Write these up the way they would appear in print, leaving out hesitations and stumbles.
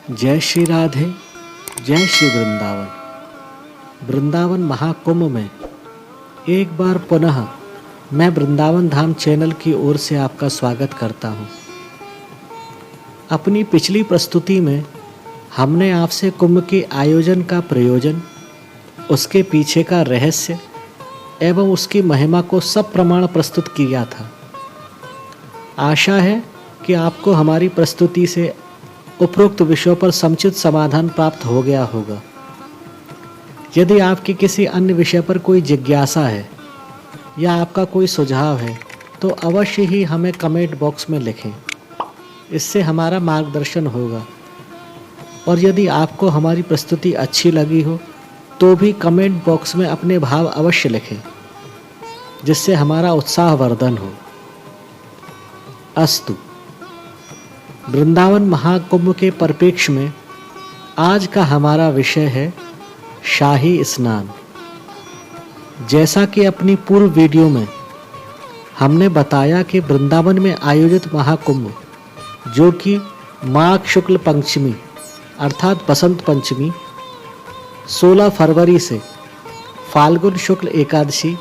जय श्री राधे, जय श्री वृंदावन। वृंदावन महाकुंभ में एक बार पुनः मैं वृंदावन धाम चैनल की ओर से आपका स्वागत करता हूँ। अपनी पिछली प्रस्तुति में हमने आपसे कुंभ के आयोजन का प्रयोजन, उसके पीछे का रहस्य एवं उसकी महिमा को सब प्रमाण प्रस्तुत किया था। आशा है कि आपको हमारी प्रस्तुति से उपरोक्त विषयों पर समुचित समाधान प्राप्त हो गया होगा। यदि आपकी किसी अन्य विषय पर कोई जिज्ञासा है या आपका कोई सुझाव है तो अवश्य ही हमें कमेंट बॉक्स में लिखें, इससे हमारा मार्गदर्शन होगा। और यदि आपको हमारी प्रस्तुति अच्छी लगी हो तो भी कमेंट बॉक्स में अपने भाव अवश्य लिखें, जिससे हमारा उत्साहवर्धन हो। अस्तु। वृंदावन महाकुंभ के परिप्रेक्ष्य में आज का हमारा विषय है शाही स्नान। जैसा कि अपनी पूर्व वीडियो में हमने बताया कि वृंदावन में आयोजित महाकुंभ, जो कि माघ शुक्ल पंचमी अर्थात बसंत पंचमी 16 फरवरी से फाल्गुन शुक्ल एकादशी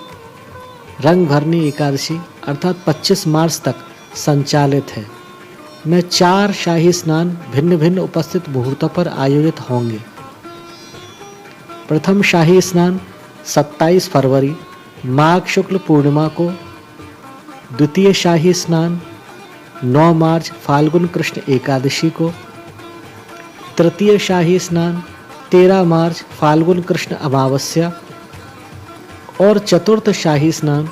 रंग भरनी एकादशी अर्थात 25 मार्च तक संचालित है, में 4 शाही स्नान भिन्न भिन्न उपस्थित मुहूर्तों पर आयोजित होंगे। प्रथम शाही स्नान 27 फरवरी माघ शुक्ल पूर्णिमा को, द्वितीय शाही स्नान 9 मार्च फाल्गुन कृष्ण एकादशी को, तृतीय शाही स्नान 13 मार्च फाल्गुन कृष्ण अमावस्या और चतुर्थ शाही स्नान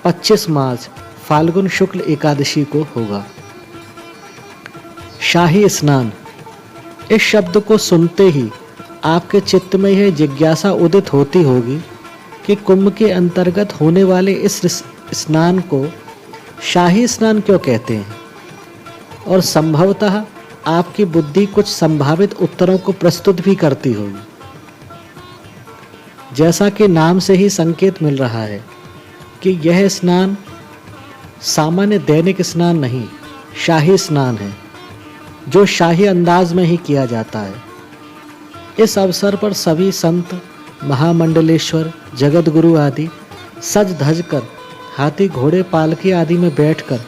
25 मार्च फाल्गुन शुक्ल एकादशी को होगा। शाही स्नान, इस शब्द को सुनते ही आपके चित्त में यह जिज्ञासा उदित होती होगी कि कुंभ के अंतर्गत होने वाले इस स्नान को शाही स्नान क्यों कहते हैं, और संभवतः आपकी बुद्धि कुछ संभावित उत्तरों को प्रस्तुत भी करती होगी। जैसा कि नाम से ही संकेत मिल रहा है कि यह स्नान सामान्य दैनिक स्नान नहीं, शाही स्नान है, जो शाही अंदाज में ही किया जाता है। इस अवसर पर सभी संत, महामंडलेश्वर, जगत गुरु आदि सज धज कर हाथी घोड़े पालकी आदि में बैठकर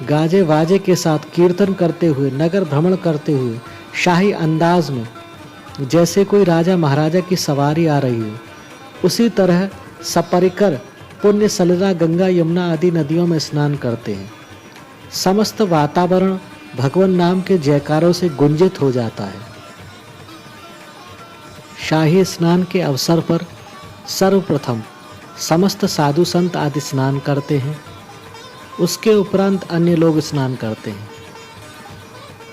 गाजे वाजे के साथ कीर्तन करते हुए नगर भ्रमण करते हुए शाही अंदाज में, जैसे कोई राजा महाराजा की सवारी आ रही हो, उसी तरह सपरिकर पुण्य सलिला गंगा यमुना आदि नदियों में स्नान करते हैं। समस्त वातावरण भगवान नाम के जयकारों से गुंजित हो जाता है। शाही स्नान के अवसर पर सर्वप्रथम समस्त साधु संत आदि स्नान करते हैं, उसके उपरांत अन्य लोग स्नान करते हैं।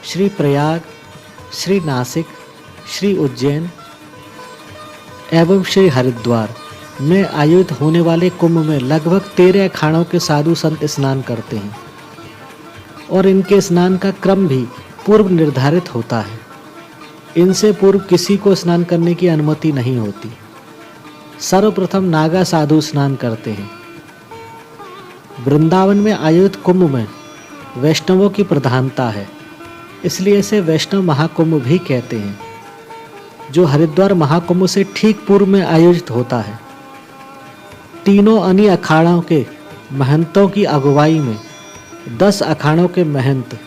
श्री प्रयाग, श्री नासिक, श्री उज्जैन एवं श्री हरिद्वार में आयोजित होने वाले कुंभ में लगभग 13 अखाड़ों के साधु संत स्नान करते हैं और इनके स्नान का क्रम भी पूर्व निर्धारित होता है। इनसे पूर्व किसी को स्नान करने की अनुमति नहीं होती। सर्वप्रथम नागा साधु स्नान करते हैं। वृंदावन में आयोजित कुंभ में वैष्णवों की प्रधानता है, इसलिए इसे वैष्णव महाकुंभ भी कहते हैं, जो हरिद्वार महाकुंभ से ठीक पूर्व में आयोजित होता है। तीनों अन्य अखाड़ों के महंतों की अगुवाई में 10 अखाड़ों के महंत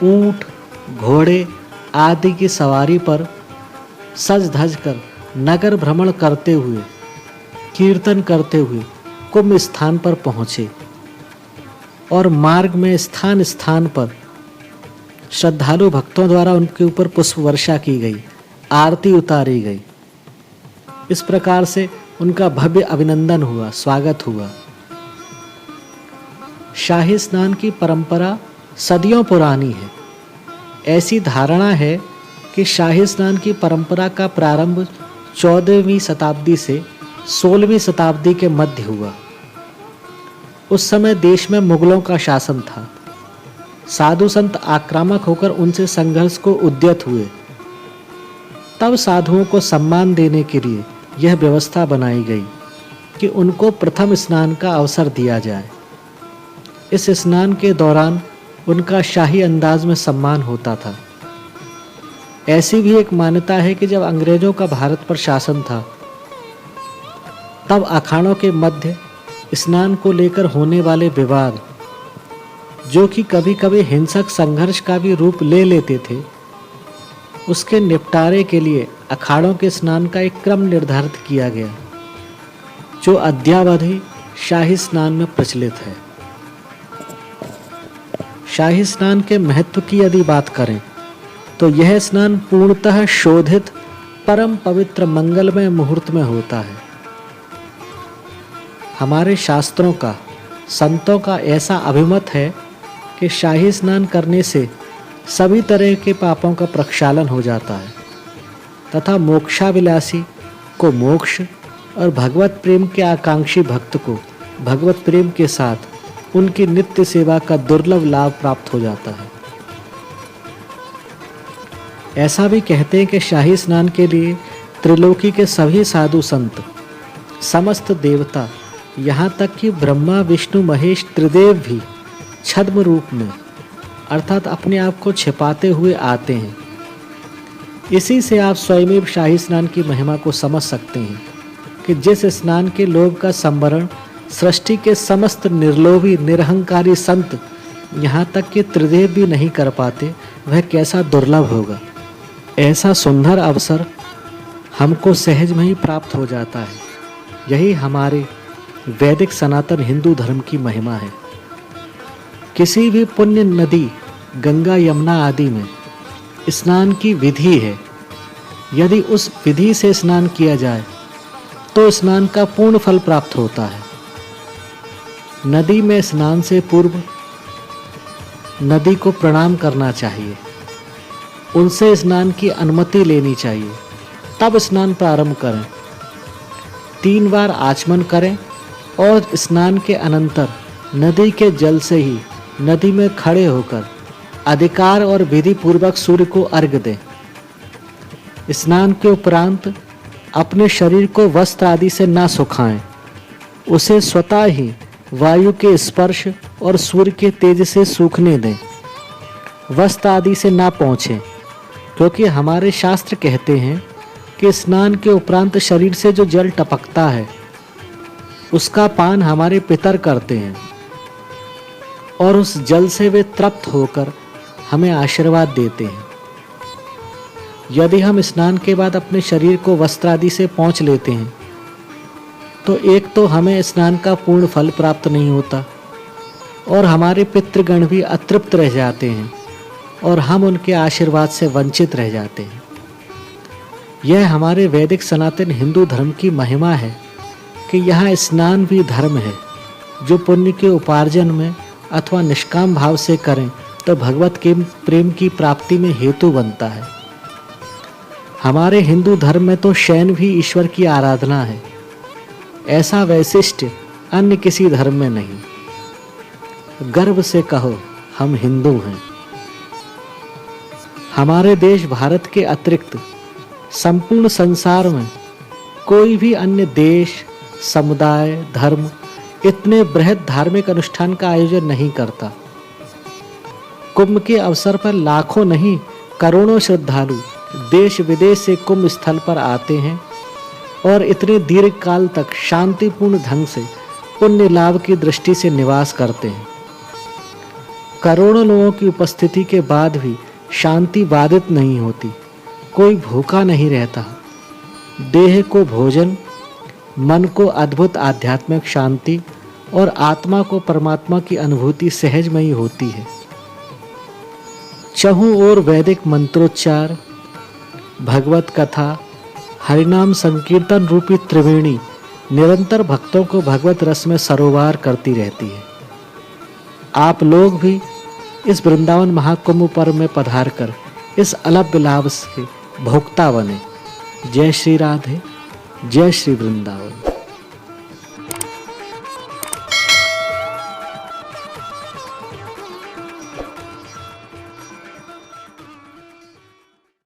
ऊंट, घोड़े आदि की सवारी पर सज धज कर नगर भ्रमण करते हुए, कीर्तन करते हुए कुंभ स्थान पर पहुँचे और मार्ग में स्थान स्थान पर श्रद्धालु भक्तों द्वारा उनके ऊपर पुष्प वर्षा की गई, आरती उतारी गई। इस प्रकार से उनका भव्य अभिनंदन हुआ, स्वागत हुआ। शाही स्नान की परंपरा सदियों पुरानी है। ऐसी धारणा है कि शाही स्नान की परंपरा का प्रारंभ 14वीं शताब्दी से 16वीं शताब्दी के मध्य हुआ। उस समय देश में मुगलों का शासन था। साधु संत आक्रामक होकर उनसे संघर्ष को उद्यत हुए। तब साधुओं को सम्मान देने के लिए यह व्यवस्था बनाई गई कि उनको प्रथम स्नान का अवसर दिया जाए। इस स्नान के दौरान उनका शाही अंदाज में सम्मान होता था। ऐसी भी एक मान्यता है कि जब अंग्रेजों का भारत पर शासन था, तब अखाड़ों के मध्य स्नान को लेकर होने वाले विवाद, जो कि कभी कभी हिंसक संघर्ष का भी रूप ले लेते थे, उसके निपटारे के लिए अखाड़ों के स्नान का एक क्रम निर्धारित किया गया, जो अद्यावधि शाही स्नान में प्रचलित है। शाही स्नान के महत्व की यदि बात करें तो यह स्नान पूर्णतः शोधित परम पवित्र मंगलमय मुहूर्त में होता है। हमारे शास्त्रों का, संतों का ऐसा अभिमत है कि शाही स्नान करने से सभी तरह के पापों का प्रक्षालन हो जाता है तथा मोक्षाभिलाषी को मोक्ष और भगवत प्रेम के आकांक्षी भक्त को भगवत प्रेम के साथ उनकी नित्य सेवा का दुर्लभ लाभ प्राप्त हो जाता है। ऐसा भी कहते हैं कि शाही स्नान के लिए त्रिलोकी के सभी साधु संत, समस्त देवता, यहाँ तक कि ब्रह्मा विष्णु महेश त्रिदेव भी छद्म रूप में अर्थात अपने आप को छिपाते हुए आते हैं। इसी से आप स्वयं शाही स्नान की महिमा को समझ सकते हैं कि जिस स्नान के लोभ का संवरण सृष्टि के समस्त निर्लोभी निरहंकारी संत, यहाँ तक कि त्रिदेव भी नहीं कर पाते, वह कैसा दुर्लभ होगा। ऐसा सुंदर अवसर हमको सहज में ही प्राप्त हो जाता है। यही हमारे वैदिक सनातन हिंदू धर्म की महिमा है। किसी भी पुण्य नदी, गंगा यमुना आदि में स्नान की विधि है। यदि उस विधि से स्नान किया जाए तो स्नान का पूर्ण फल प्राप्त होता है। नदी में स्नान से पूर्व नदी को प्रणाम करना चाहिए, उनसे स्नान की अनुमति लेनी चाहिए, तब स्नान प्रारंभ करें। 3 बार आचमन करें और स्नान के अनंतर नदी के जल से ही नदी में खड़े होकर अधिकार और विधि पूर्वक सूर्य को अर्घ्य दें। स्नान के उपरांत अपने शरीर को वस्त्र आदि से ना सुखाएं, उसे स्वतः ही वायु के स्पर्श और सूर्य के तेज से सूखने दें। वस्त्र आदि से ना पोंछें, क्योंकि हमारे शास्त्र कहते हैं कि स्नान के उपरांत शरीर से जो जल टपकता है उसका पान हमारे पितर करते हैं और उस जल से वे तृप्त होकर हमें आशीर्वाद देते हैं। यदि हम स्नान के बाद अपने शरीर को वस्त्र आदि से पोंछ लेते हैं तो एक तो हमें स्नान का पूर्ण फल प्राप्त नहीं होता और हमारे पितृगण भी अतृप्त रह जाते हैं और हम उनके आशीर्वाद से वंचित रह जाते हैं। यह हमारे वैदिक सनातन हिंदू धर्म की महिमा है कि यहाँ स्नान भी धर्म है, जो पुण्य के उपार्जन में अथवा निष्काम भाव से करें तो भगवत के प्रेम की प्राप्ति में हेतु बनता है। हमारे हिंदू धर्म में तो शयन भी ईश्वर की आराधना है। ऐसा वैशिष्ट्य अन्य किसी धर्म में नहीं। गर्व से कहो हम हिंदू हैं। हमारे देश भारत के अतिरिक्त संपूर्ण संसार में कोई भी अन्य देश, समुदाय, धर्म इतने बृहद धार्मिक अनुष्ठान का आयोजन नहीं करता। कुंभ के अवसर पर लाखों नहीं करोड़ों श्रद्धालु देश विदेश से कुंभ स्थल पर आते हैं और इतने दीर्घ काल तक शांतिपूर्ण ढंग से पुण्य लाभ की दृष्टि से निवास करते हैं। करोड़ों लोगों की उपस्थिति के बाद भी शांति बाधित नहीं होती, कोई भूखा नहीं रहता। देह को भोजन, मन को अद्भुत आध्यात्मिक शांति और आत्मा को परमात्मा की अनुभूति सहजमयी होती है। चहुं ओर वैदिक मंत्रोच्चार, भगवत कथा, हरिनाम संकीर्तन रूपी त्रिवेणी निरंतर भक्तों को भगवत रस में सरोवार करती रहती है। आप लोग भी इस वृंदावन महाकुंभ पर्व में पधार कर इस अलभ्य लाभ के भोक्ता बने। जय श्री राधे, जय श्री वृंदावन।